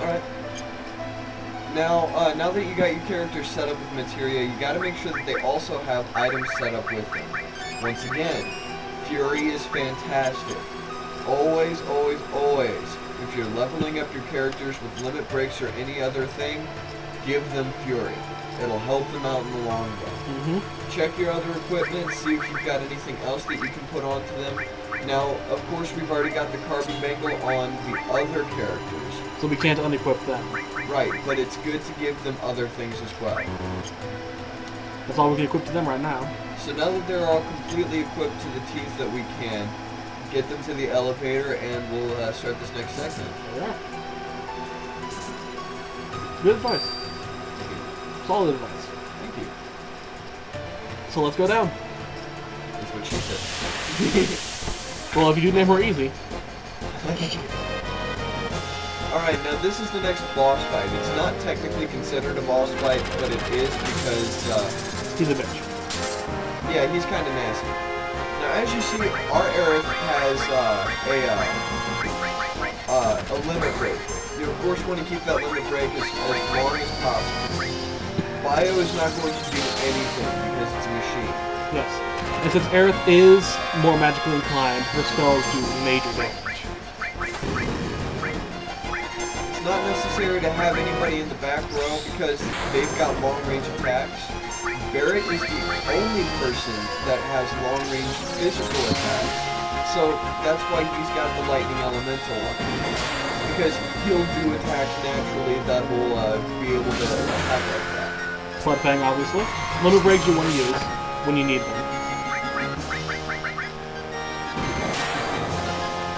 Alright. Now that you got your character set up with materia, you gotta make sure that they also have items set up with them. Once again, Fury is fantastic. Always, always, always, if you're leveling up your characters with limit breaks or any other thing, give them Fury. It'll help them out in the long run. Check your other equipment, see if you've got anything else that you can put onto them. Now, of course, we've already got the carbon bangle on the other characters. So we can't unequip them. Right, but it's good to give them other things as well. That's all we can equip to them right now. So now that they're all completely equipped to the teeth that we can, get them to the elevator and we'll start this next segment. Yeah. Good advice. Thank you. Solid advice. Thank you. So let's go down. That's what she said. Well, if you do name her easy. Alright, now this is the next boss fight. It's not technically considered a boss fight, but it is because, he's a bitch. yeah, he's kind of nasty. Now, as you see, our Aerith has, a limit break. You, of course, want to keep that limit break as long as possible. Bio is not going to do anything because it's a machine. Yes. And since Aerith is more magically inclined, her spells do major damage. It's not necessary to have anybody in the back row because they've got long-range attacks. Barrett is the only person that has long-range physical attacks, so that's why he's got the lightning elemental on him. Because he'll do attacks naturally that will be able to attack like that. Sled Fang, obviously. Limit breaks you want to use when you need them.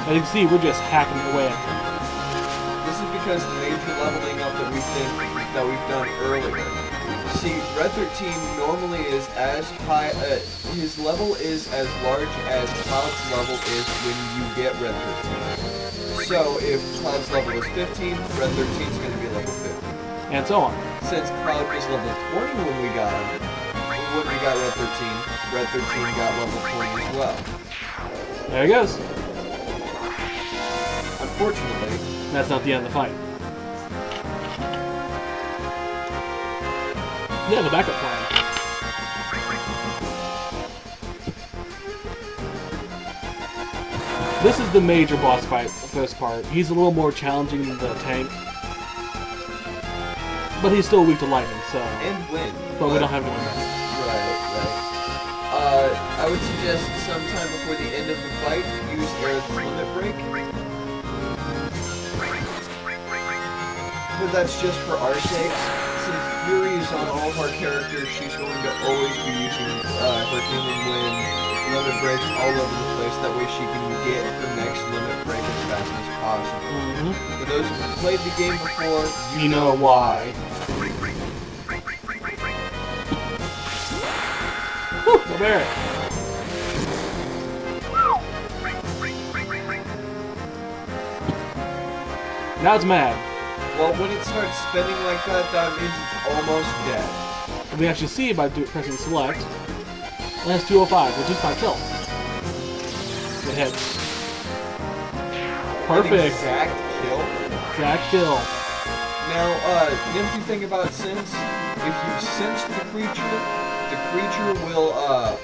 As you can see, we're just hacking away at them. This is because the major leveling up that we've done earlier. See, Red 13 normally is as high, his level is as large as Cloud's level is when you get Red 13. So, if Cloud's level is 15, Red 13 is going to be level 50. And so on. Since Cloud was level 20 when we got him, when we got Red 13 got level 20 as well. There he goes. Unfortunately, That's not the end of the fight. Yeah, the backup plan. This is the major boss fight for this part. He's a little more challenging than the tank. But he's still weak to lightning, so... And wind. But we don't have anyone else. Right. I would suggest sometime before the end of the fight, use Aerith's limit break. But that's just for our sakes. Since Fury is on all of our characters, she's going to always be using her Human Wind limit breaks all over the place. That way she can get the next limit break as fast as possible. For those who've played the game before, you know why. Woo! Go Barrett! Now it's mad. Well, when it starts spinning like that, that means it's almost dead. And we actually see by pressing select. It has 205, which is 5 kills. It hits. Perfect. An exact kill. Exact kill. Now, nifty thing about sense, if you sense the creature will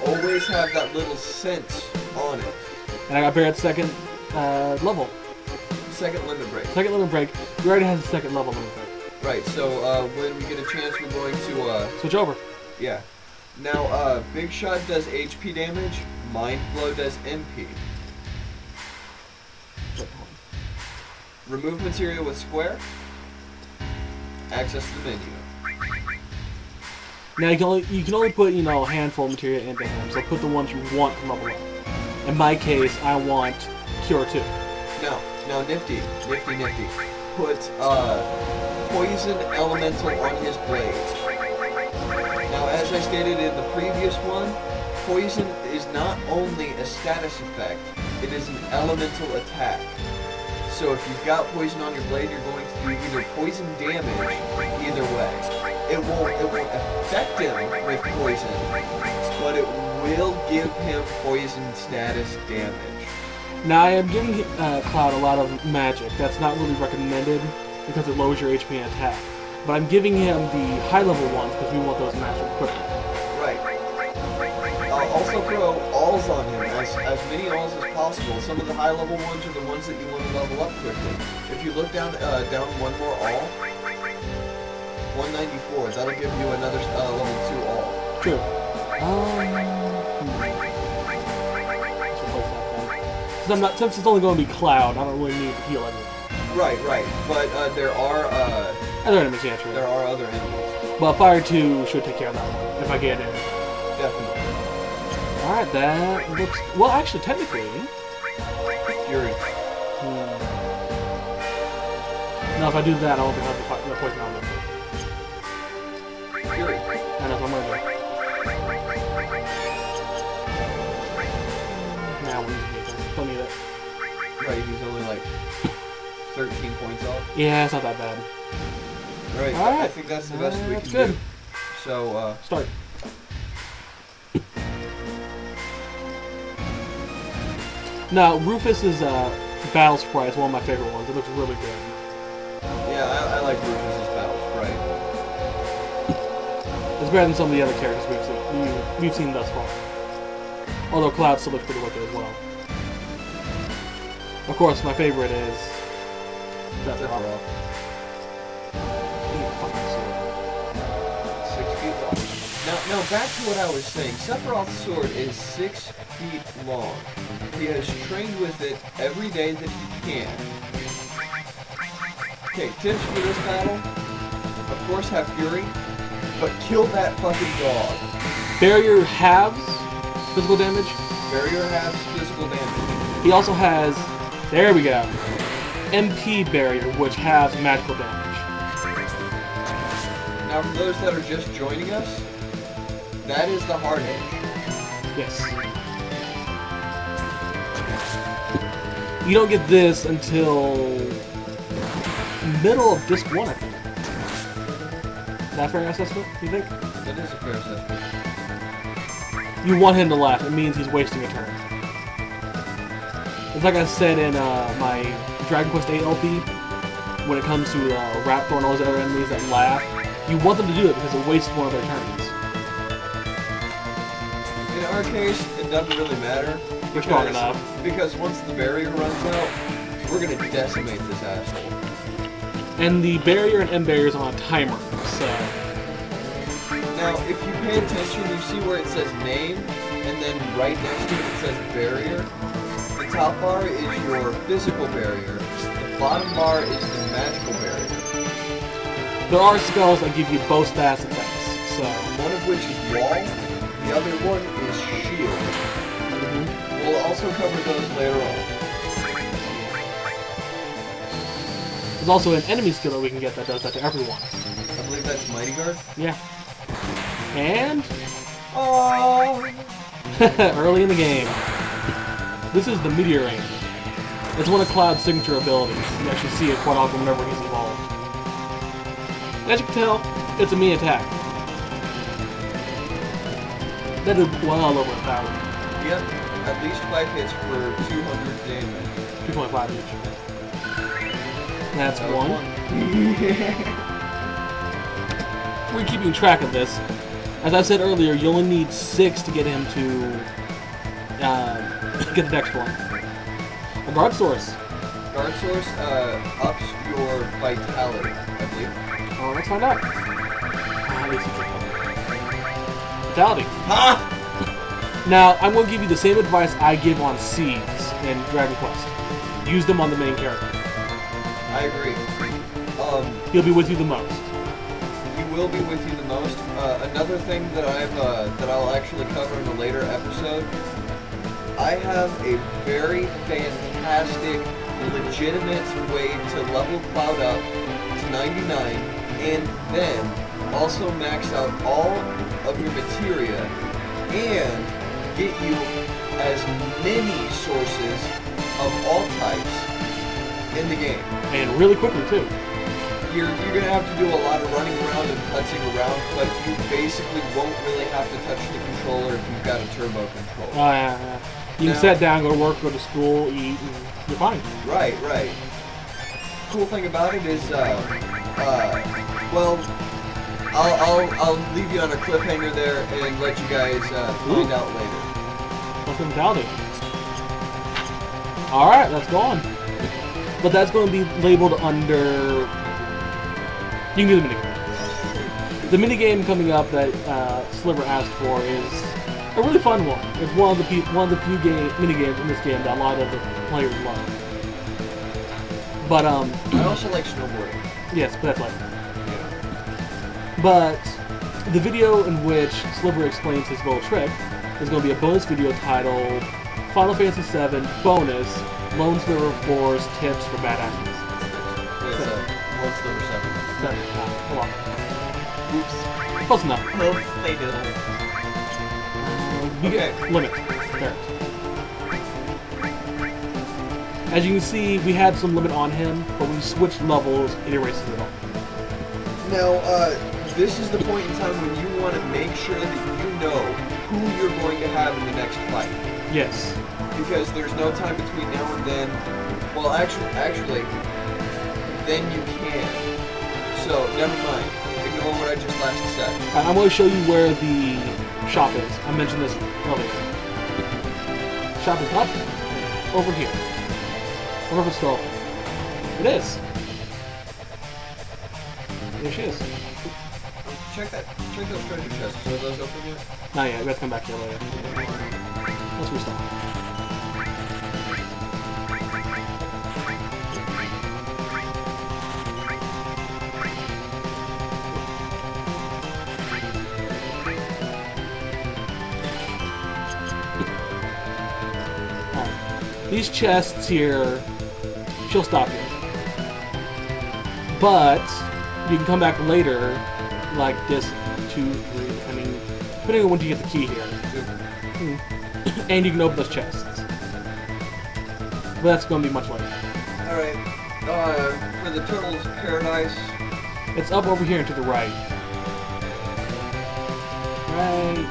always have that little sense on it. And I got Barrett's second level. Second limit break. Second limit break. We already has a second level limit break. Right, so when we get a chance, we're going to... Switch over. Yeah. Now, Big Shot does HP damage, Mind Blow does MP. Remove material with square. Access the menu. Now you can only put, a handful of material into him, so put the ones you want from level up. In my case, I want Cure 2. Now, nifty. Put Poison Elemental on his blade. Now, as I stated in the previous one, Poison is not only a status effect, it is an elemental attack. So if you've got poison on your blade, you're going to do either poison damage, either way. It won't affect him with poison, but it will give him poison status damage. Now I am giving Cloud a lot of magic. That's not really recommended because it lowers your HP and attack. But I'm giving him the high-level ones because we want those mastered quicker. Right. Also throw alls on him, as many alls as possible. Some of the high-level ones are the ones that you want to level up quickly. If you look down one more all, 194, that'll give you another level 2 all. True. Since it's only going to be Cloud, I don't really need to heal everyone. Right. But there are other enemies, yeah, true. There are other enemies. But Fire 2 should take care of that one if I get in. Definitely. Alright, that looks... Well, actually, technically... Fury. No, if I do that, I won't have the poison element. Fury. I know, so I'm gonna do. Now we need it. Don't need it. Right, he's only like 13 points off. Yeah, it's not that bad. Right, I think that's the best we can do. So, start. Now, Rufus's battle sprite is one of my favorite ones. It looks really good. Yeah, I like Rufus's battle sprite. It's better than some of the other characters we've seen thus far. Although Cloud still looks pretty wicked as well. Of course, my favorite is Sephiroth. 6 feet long. Now back to what I was saying. Sephiroth's sword is 6 feet long. He has trained with it every day that he can. Okay, tips for this battle. Of course, have Fury, but kill that fucking dog. Barrier halves physical damage. Barrier halves physical damage. He also has, there we go, MP barrier, which halves magical damage. Now, for those that are just joining us, that is the hard edge. Yes. You don't get this until middle of Disc 1, I think. Is that a fair assessment, you think? That is a fair assessment. You want him to laugh. It means he's wasting a turn. It's like I said in my Dragon Quest VIII LP, when it comes to Raptor and all those other enemies that laugh, you want them to do it because it wastes one of their turns. In our case, it doesn't really matter. You're strong enough. Because once the barrier runs out, we're going to decimate this asshole. And the barrier and M barrier is on a timer, so... Now, if you pay attention, you see where it says name, and then right next to it, it says barrier. The top bar is your physical barrier. The bottom bar is the magical barrier. There are spells that give you both stats effects, so... One of which is wall, the other one is shield. We'll also cover those later on. There's also an enemy skill that we can get that does that to everyone. I believe that's Mighty Guard. Yeah. And... Oh! early in the game. This is the Meteor Aim. It's one of Cloud's signature abilities. You actually see it quite often whenever he's involved. As you can tell, it's a me attack. That is well over 1,000. Yep, at least 5 hits for 200 damage. 2.5 each. That's That one. was We're keeping track of this. As I said earlier, you only need 6 to get him to get the next one. A guard source. Guard source ups your vitality, I believe. Oh, let's find out. Vitality. Ha! Now, I'm going to give you the same advice I give on seeds in Dragon Quest. Use them on the main character. I agree. He'll be with you the most. He will be with you the most. Another thing that I'll actually cover in a later episode. I have a very fantastic, legitimate way to level Cloud up to 99, and then also max out all of your materia and get you as many sources of all types in the game. And really quickly, too. You're going to have to do a lot of running around and putzing around, but you basically won't really have to touch the controller if you've got a turbo control. Oh, yeah. You can sit down, go to work, go to school, eat, and you're fine. Right. cool thing about it is, well, I'll leave you on a cliffhanger there and let you guys find out later. Hospitality. Alright, that's gone. But that's going to be labeled under... You can do the minigame. The minigame coming up that Sliver asked for is a really fun one. It's one of the few minigames in this game that a lot of the players love. But I also like snowboarding. yes, but that's like. Yeah. But the video in which Sliver explains his little trick is going to be a bonus video titled Final Fantasy VII Bonus Lone Sliver 4's Tips for Badasses. Wait, so, what's number 7? Hold on. Oops. Close enough. Oops, they did. Okay. Limit. There. As you can see, we had some limit on him, but when we switch levels, it erases it all. Now, this is the point in time when you want to make sure that you know who you're going to have in the next fight. Yes. Because there's no time between now and then. Well, actually, then you can. So, never mind. Ignore what I just last said. I'm going to show you where the shop is. I mentioned this earlier. Shop is up over here. I wonder if it's still open. It is. There she is. Check those treasure chests. Are those open yet? Not yet. We have to come back here later. Let's restart. These chests here, she'll stop you. But you can come back later, like this, 2, 3, I mean, depending on when you get the key here. And you can open those chests. But that's going to be much later. Alright, for the Turtle's Paradise. It's up over here and to the right. Right here.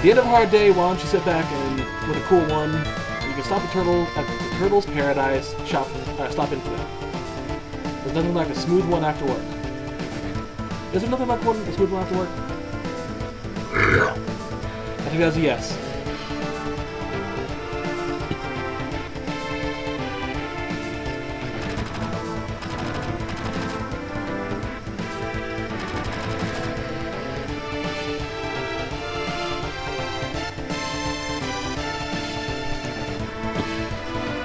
The end of a hard day, why don't you sit back and, with a cool one, you can stop the turtle at the Turtle's Paradise, stop in for that. There's nothing like a smooth one after work. Is there nothing like a smooth one after work? I think that's a yes.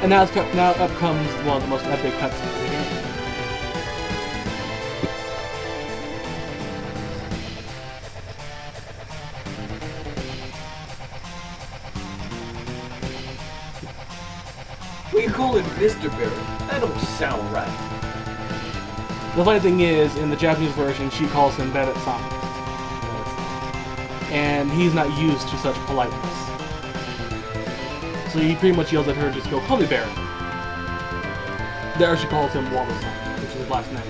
And now up comes one of the most epic cutscenes in the game. We call it Mr. Barry. That don't sound right. The funny thing is, in the Japanese version, she calls him Bennett-san. And he's not used to such politeness. So he pretty much yells at her, just go, call me Baron. There she calls him Wallace-san, which is his last name.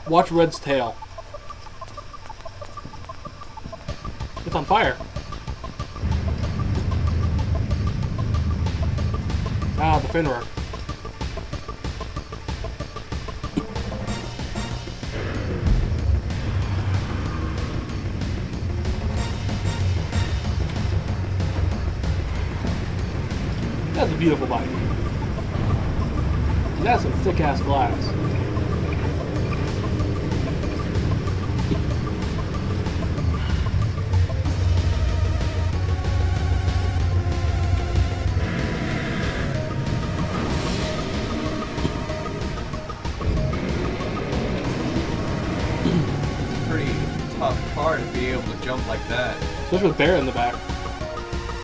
Watch Red's tail. It's on fire. Ah, the Finra. That's a beautiful bike. And that's some thick-ass glass. Tough car to be able to jump like that. Especially with Bear in the back.